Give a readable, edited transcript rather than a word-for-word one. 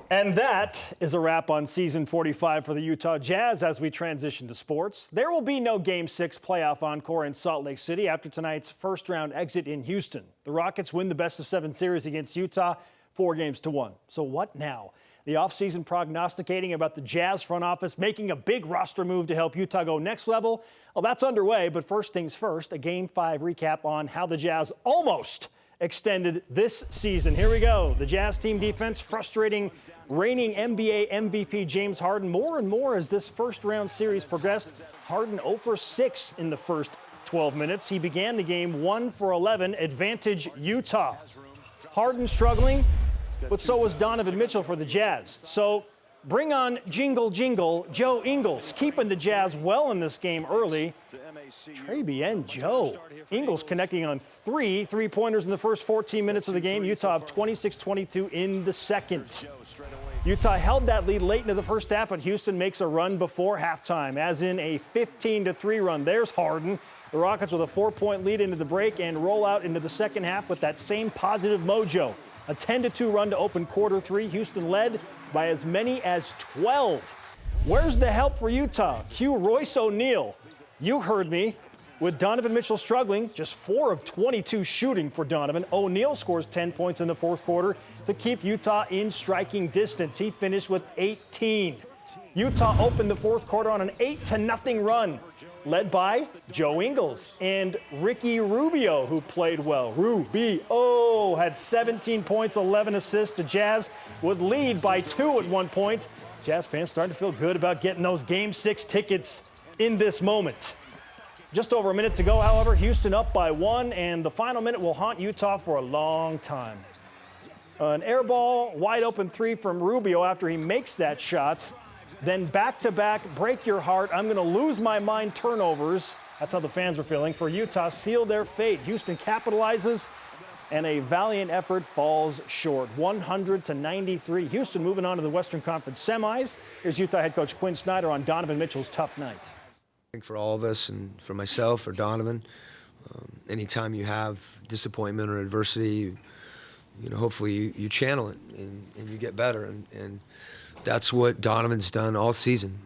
And that is a wrap on season 45 for the Utah Jazz as we transition to sports. There will be no Game 6 playoff encore in Salt Lake City after tonight's first-round exit in Houston. The Rockets win the best-of-7 series against Utah 4-1. So what now? The offseason prognosticating about the Jazz front office making a big roster move to help Utah go next level. Well, that's underway, but first things first, a Game 5 recap on how the Jazz almost extended this season. Here we go. The Jazz team defense frustrating reigning NBA MVP James Harden more and more as this first-round series progressed. Harden 0 for 6 in the first 12 minutes. He began the game 1 for 11, advantage Utah. Harden struggling, but so was Donovan Mitchell for the Jazz. So bring on Jingle Jingle, Joe Ingles, keeping the Jazz well in this game early. Trae Joe. Ingles connecting on three-pointers in the first 14 minutes of the game. Utah up 26-22 in the second. Utah held that lead late into the first half, but Houston makes a run before halftime, as in a 15-3 run. There's Harden. The Rockets with a 4-point lead into the break and roll out into the second half with that same positive mojo. A 10-2 run to open quarter three. Houston led by as many as 12. Where's the help for Utah? Cue Royce O'Neal. You heard me. With Donovan Mitchell struggling, just 4 of 22 shooting for Donovan. O'Neal scores 10 points in the fourth quarter to keep Utah in striking distance. He finished with 18. Utah opened the fourth quarter on an 8-0 run, led by Joe Ingles and Ricky Rubio, who played well. Rubio had 17 points, 11 assists. The Jazz would lead by 2 at one point. Jazz fans starting to feel good about getting those Game 6 tickets in this moment. Just over a minute to go, however, Houston up by 1, and the final minute will haunt Utah for a long time. An air ball, wide open 3 from Rubio after he makes that shot. Then back-to-back, break your heart, I'm going to lose my mind turnovers. That's how the fans are feeling. For Utah, seal their fate. Houston capitalizes, and a valiant effort falls short. 100-93. Houston moving on to the Western Conference semis. Here's Utah head coach Quinn Snyder on Donovan Mitchell's tough night. I think for all of us, and for myself, for Donovan, anytime you have disappointment or adversity, hopefully you channel it and you get better. And that's what Donovan's done all season.